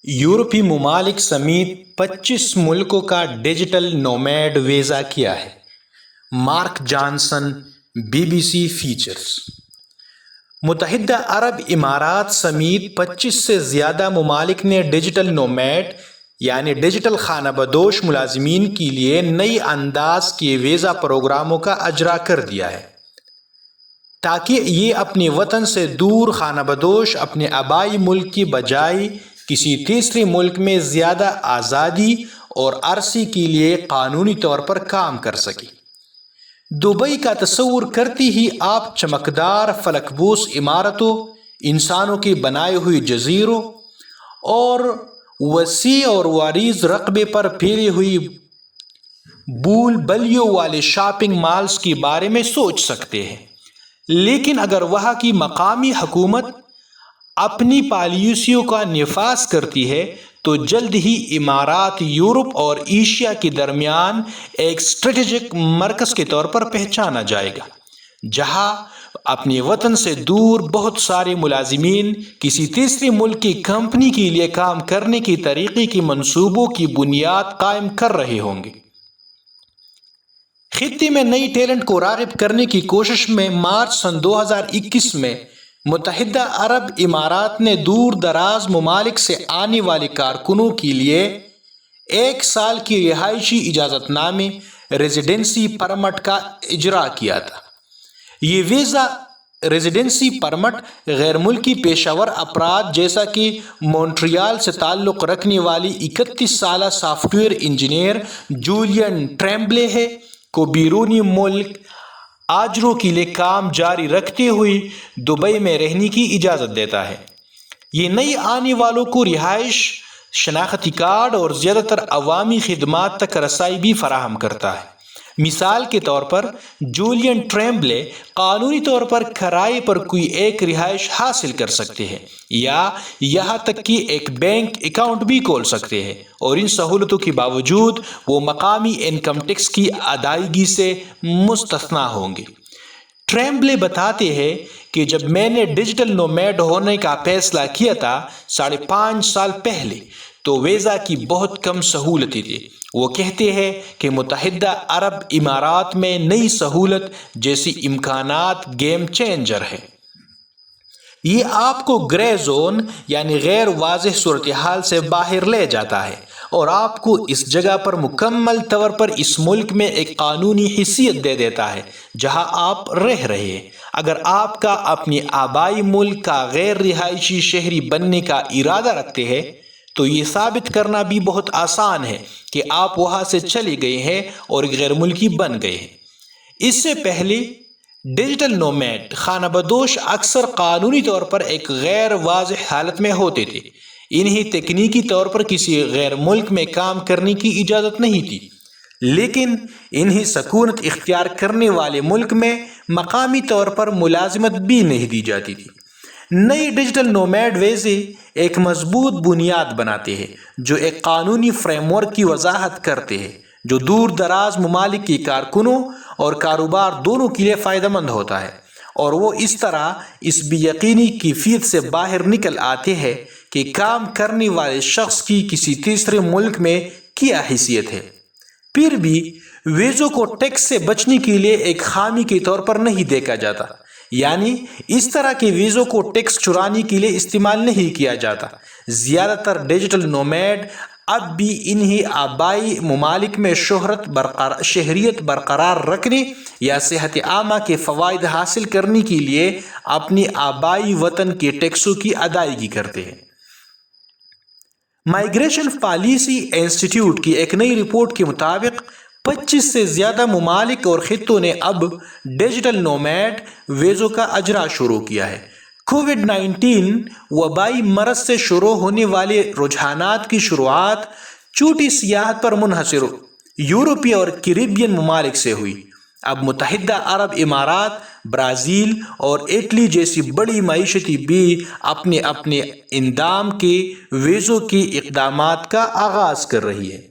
یورپی ممالک سمیت 25 ملکوں کا ڈیجیٹل نومیڈ ویزا کیا ہے۔ Mark Johnson, BBC features. متحدہ عرب امارات سمیت 25 سے زیادہ ممالک نے ڈیجیٹل نومیڈ یعنی ڈیجیٹل خانہ بدوش ملازمین کے لیے نئی انداز کے ویزا پروگراموں کا اجرا کر دیا ہے تاکہ یہ اپنے وطن سے دور خانہ بدوش اپنے آبائی ملک کی بجائے کسی تیسرے ملک میں زیادہ آزادی اور عرصے کے لیے قانونی طور پر کام کر سکے۔ دبئی کا تصور کرتے ہی آپ چمکدار فلک بوس عمارتوں، انسانوں کے بنائے ہوئے جزیروں اور وسیع اور عریض رقبے پر پھیلی ہوئی بول بلیوں والے شاپنگ مالز کے بارے میں سوچ سکتے ہیں، لیکن اگر وہاں کی مقامی حکومت اپنی پالیسیوں کا نفاذ کرتی ہے تو جلد ہی امارات یورپ اور ایشیا کے درمیان ایک اسٹریٹجک مرکز کے طور پر پہچانا جائے گا، جہاں اپنے وطن سے دور بہت سارے ملازمین کسی تیسرے ملک کی کمپنی کے لیے کام کرنے کے طریقے کے منصوبوں کی بنیاد قائم کر رہے ہوں گے۔ خطے میں نئی ٹیلنٹ کو راغب کرنے کی کوشش میں مارچ سن 2021 میں متحدہ عرب امارات نے دور دراز ممالک سے آنے والے کارکنوں کے لیے 1 سال کی رہائشی اجازت نامے ریزیڈنسی پرمٹ کا اجرا کیا تھا۔ یہ ویزا ریزیڈنسی پرمٹ غیر ملکی پیشہ ور افراد جیسا کہ مونٹریال سے تعلق رکھنے والی 31 سالہ سافٹ ویئر انجینئر جولین ٹریمبلے ہے کو بیرونی ملک آجروں کے لیے کام جاری رکھتے ہوئے دبئی میں رہنے کی اجازت دیتا ہے۔ یہ نئی آنے والوں کو رہائش، شناختی کارڈ اور زیادہ تر عوامی خدمات تک رسائی بھی فراہم کرتا ہے۔ مثال کے طور پر جولین ٹریمبلے قانونی طور پر کرائے پر کوئی ایک رہائش حاصل کر سکتے ہیں یا یہاں تک کہ ایک بینک اکاؤنٹ بھی کھول سکتے ہیں، اور ان سہولتوں کے باوجود وہ مقامی انکم ٹیکس کی ادائیگی سے مستثنیٰ ہوں گے۔ ٹریمبلے بتاتے ہیں کہ جب میں نے ڈیجیٹل نومیڈ ہونے کا فیصلہ کیا تھا 5.5 سال پہلے تو ویزا کی بہت کم سہولتیں تھیں۔ وہ کہتے ہیں کہ متحدہ عرب امارات میں نئی سہولت جیسی امکانات گیم چینجر ہے۔ یہ آپ کو گرے زون یعنی غیر واضح صورتحال سے باہر لے جاتا ہے اور آپ کو اس جگہ پر مکمل طور پر اس ملک میں ایک قانونی حیثیت دے دیتا ہے جہاں آپ رہ رہے ہیں۔ اگر آپ کا اپنے آبائی ملک کا غیر رہائشی شہری بننے کا ارادہ رکھتے ہیں تو یہ ثابت کرنا بھی بہت آسان ہے کہ آپ وہاں سے چلے گئے ہیں اور غیر ملکی بن گئے ہیں۔ اس سے پہلے ڈیجیٹل نومیڈ خانہ بدوش اکثر قانونی طور پر ایک غیر واضح حالت میں ہوتے تھے۔ انہیں تکنیکی طور پر کسی غیر ملک میں کام کرنے کی اجازت نہیں تھی، لیکن انہیں سکونت اختیار کرنے والے ملک میں مقامی طور پر ملازمت بھی نہیں دی جاتی تھی۔ نئی ڈیجیٹل نومیڈ ویزے ایک مضبوط بنیاد بناتے ہیں جو ایک قانونی فریم ورک کی وضاحت کرتے ہیں جو دور دراز ممالک کے کارکنوں اور کاروبار دونوں کے لیے فائدہ مند ہوتا ہے، اور وہ اس طرح اس بھی یقینی کیفیت سے باہر نکل آتے ہیں کہ کام کرنے والے شخص کی کسی تیسرے ملک میں کیا حیثیت ہے۔ پھر بھی ویزوں کو ٹیکس سے بچنے کے لیے ایک خامی کے طور پر نہیں دیکھا جاتا، یعنی اس طرح کے ویزوں کو ٹیکس چرانے کے لیے استعمال نہیں کیا جاتا۔ زیادہ تر ڈیجیٹل نومیڈ اب بھی انہی آبائی ممالک میں شہریت برقرار رکھنے یا صحت عامہ کے فوائد حاصل کرنے کے لیے اپنی آبائی وطن کے ٹیکسوں کی ادائیگی کرتے ہیں۔ مائیگریشن پالیسی انسٹی ٹیوٹ کی ایک نئی رپورٹ کے مطابق 25 سے زیادہ ممالک اور خطوں نے اب ڈیجیٹل نومیڈ ویزوں کا اجرا شروع کیا ہے۔ کووڈ-19 وبائی مرض سے شروع ہونے والے رجحانات کی شروعات چھوٹی سیاحت پر منحصر یورپی اور کیریبین ممالک سے ہوئی۔ اب متحدہ عرب امارات، برازیل اور اٹلی جیسی بڑی معیشتیں بھی اپنے اپنے اندام کے ویزوں کے اقدامات کا آغاز کر رہی ہے۔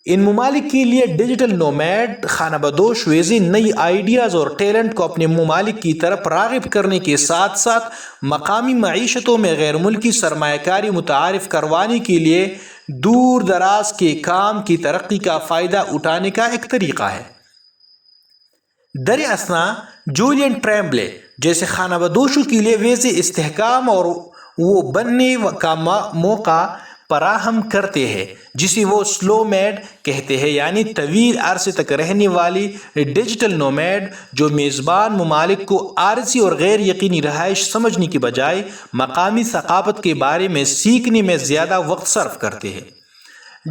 ان ممالک کے لیے ڈیجیٹل نومیڈ خانہ بدوش ویزے نئی آئیڈیاز اور ٹیلنٹ کو اپنے ممالک کی طرف راغب کرنے کے ساتھ ساتھ مقامی معیشتوں میں غیر ملکی سرمایہ کاری متعارف کروانے کے لیے دور دراز کے کام کی ترقی کا فائدہ اٹھانے کا ایک طریقہ ہے۔ در اثنا جولین ٹریمبلے جیسے خانہ بدوشوں کے لیے ویزے استحکام اور وہ بننے کا موقع فراہم کرتے ہیں، جسے وہ سلو میڈ کہتے ہیں، یعنی طویل عرصے تک رہنے والی ڈیجیٹل نومیڈ جو میزبان ممالک کو عارضی اور غیر یقینی رہائش سمجھنے کی بجائے مقامی ثقافت کے بارے میں سیکھنے میں زیادہ وقت صرف کرتے ہیں۔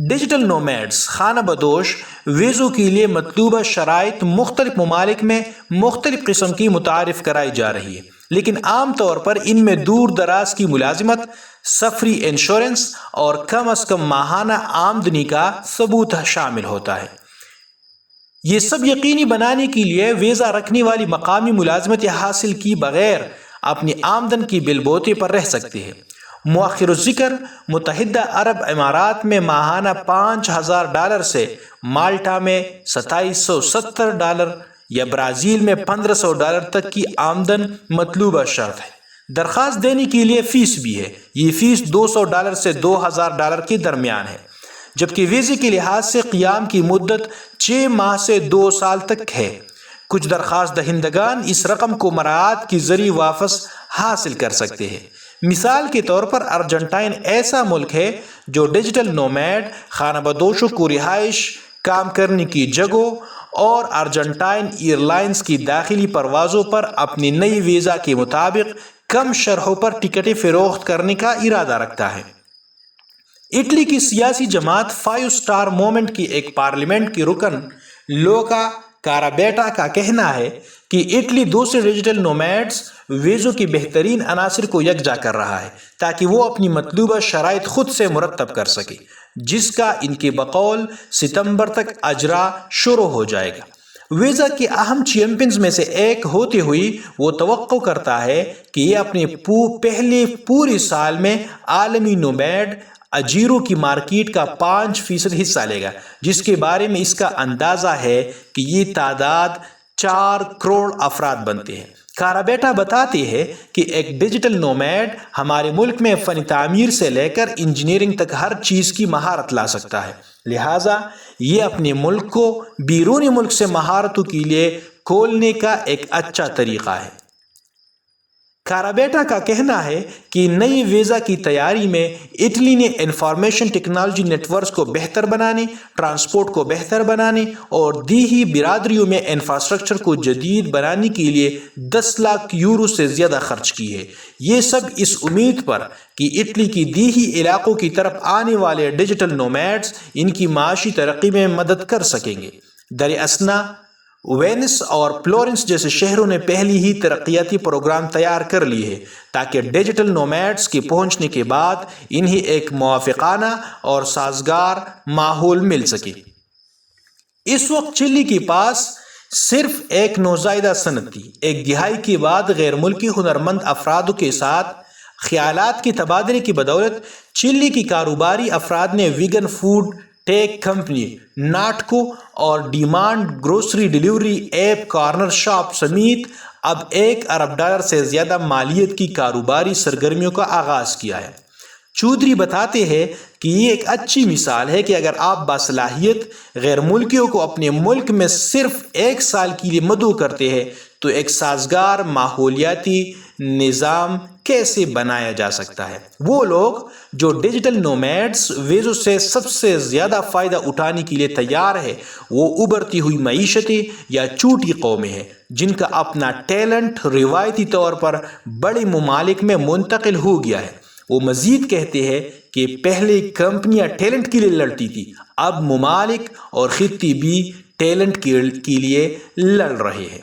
ڈیجیٹل نومیڈز خانہ بدوش ویزوں کے لیے مطلوبہ شرائط مختلف ممالک میں مختلف قسم کی متعارف کرائی جا رہی ہے، لیکن عام طور پر ان میں دور دراز کی ملازمت، سفری انشورنس اور کم از کم ماہانہ آمدنی کا ثبوت شامل ہوتا ہے۔ یہ سب یقینی بنانے کے لیے ویزا رکھنے والی مقامی ملازمت حاصل کی بغیر اپنی آمدن کی بل بوتے پر رہ سکتے ہیں۔ مؤخر الذکر متحدہ عرب امارات میں ماہانہ $5000 سے، مالٹا میں $2770 یا برازیل میں $1500 تک کی آمدن مطلوبہ شرط ہے۔ درخواست دینے کے لیے فیس بھی ہے، یہ فیس $200 سے $2000 کے درمیان ہے، جبکہ ویزے کے لحاظ سے قیام کی مدت 6 ماہ سے 2 سال تک ہے۔ کچھ درخواست دہندگان اس رقم کو مراعات کے ذریعے واپس حاصل کر سکتے ہیں۔ مثال کے طور پر ارجنٹائن ایسا ملک ہے جو ڈیجیٹل نومیڈ خانہ بدوشوں کو رہائش، کام کرنے کی جگہوں اور ارجنٹائن ایئر لائنز کی داخلی پروازوں پر اپنی نئی ویزا کے مطابق کم شرحوں پر ٹکٹیں فروخت کرنے کا ارادہ رکھتا ہے۔ اٹلی کی سیاسی جماعت 5 اسٹار موومنٹ کی ایک پارلیمنٹ کے رکن لوکا کارابیٹا کا کہنا ہے کہ اٹلی دوسرے ڈیجیٹل نومیڈز ویزوں کی بہترین عناصر کو یکجا کر رہا ہے تاکہ وہ اپنی مطلوبہ شرائط خود سے مرتب کر سکے، جس کا ان کے بقول ستمبر تک اجرا شروع ہو جائے گا۔ ویزا کے اہم چیمپئنز میں سے ایک ہوتے ہوئے وہ توقع کرتا ہے کہ یہ اپنے پہلے پورے سال میں عالمی نومیڈ اجیروں کی مارکیٹ کا 5% حصہ لے گا، جس کے بارے میں اس کا اندازہ ہے کہ یہ تعداد 4 کروڑ افراد بنتے ہیں۔ کارابیٹا بتاتے ہیں کہ ایک ڈیجیٹل نومیڈ ہمارے ملک میں فن تعمیر سے لے کر انجینئرنگ تک ہر چیز کی مہارت لا سکتا ہے، لہٰذا یہ اپنے ملک کو بیرونی ملک سے مہارتوں کے لیے کھولنے کا ایک اچھا طریقہ ہے۔ کارابیٹا کا کہنا ہے کہ نئی ویزا کی تیاری میں اٹلی نے انفارمیشن ٹیکنالوجی نیٹ ورکس کو بہتر بنانے، ٹرانسپورٹ کو بہتر بنانے اور دیہی برادریوں میں انفراسٹرکچر کو جدید بنانے کے لیے 10 لاکھ یورو سے زیادہ خرچ کی ہے۔ یہ سب اس امید پر کہ اٹلی کی دیہی علاقوں کی طرف آنے والے ڈیجیٹل نومیڈز ان کی معاشی ترقی میں مدد کر سکیں گے۔ در اثنا وینس اور فلورنس جیسے شہروں نے پہلی ہی ترقیاتی پروگرام تیار کر لیے ہیں تاکہ ڈیجیٹل نومیڈز کے پہنچنے کے بعد انہیں ایک موافقانہ اور سازگار ماحول مل سکے۔ اس وقت چلی کے پاس صرف ایک نوزائیدہ صنعت تھی۔ ایک دہائی کے بعد غیر ملکی ہنرمند افرادوں کے ساتھ خیالات کے تبادلے کی بدولت چلی کی کاروباری افراد نے vegan food tech company NotCo اور demand grocery delivery app Cornershop سمیت اب $1 ارب سے زیادہ مالیت کی کاروباری سرگرمیوں کا آغاز کیا ہے۔ چودھری بتاتے ہیں کہ یہ ایک اچھی مثال ہے کہ اگر آپ باصلاحیت غیر ملکیوں کو اپنے ملک میں صرف 1 سال کے لیے مدعو کرتے ہیں تو ایک سازگار ماحولیاتی نظام کیسے بنایا جا سکتا ہے۔ وہ لوگ جو ڈیجیٹل نومیڈز ویزوں سے سب سے زیادہ فائدہ اٹھانے کے لیے تیار ہے وہ ابھرتی ہوئی معیشتیں یا چھوٹی قومیں ہیں جن کا اپنا ٹیلنٹ روایتی طور پر بڑے ممالک میں منتقل ہو گیا ہے۔ وہ مزید کہتے ہیں کہ پہلے کمپنیاں ٹیلنٹ کے لیے لڑتی تھی، اب ممالک اور خطے بھی ٹیلنٹ کے لیے لڑ رہے ہیں۔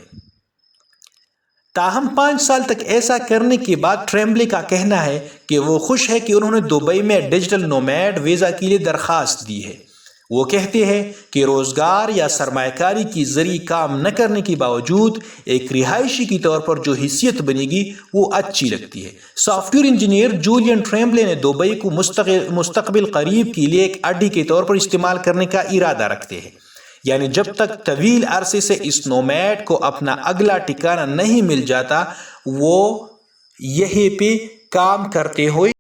تاہم 5 سال تک ایسا کرنے کے بعد ٹریمبلے کا کہنا ہے کہ وہ خوش ہے کہ انہوں نے دبئی میں ڈیجیٹل نومیڈ ویزا کے لیے درخواست دی ہے۔ وہ کہتے ہیں کہ روزگار یا سرمایہ کاری کی ذریعے کام نہ کرنے کے باوجود ایک رہائشی کے طور پر جو حیثیت بنے گی وہ اچھی لگتی ہے۔ سافٹ ویئر انجینئر جولین ٹریمبلے نے دبئی کو مستقبل قریب کے لیے ایک اڈے کے طور پر استعمال کرنے کا ارادہ رکھتے ہیں، یعنی جب تک طویل عرصے سے اس نومیڈ کو اپنا اگلا ٹھکانہ نہیں مل جاتا وہ یہیں پہ کام کرتے ہوئے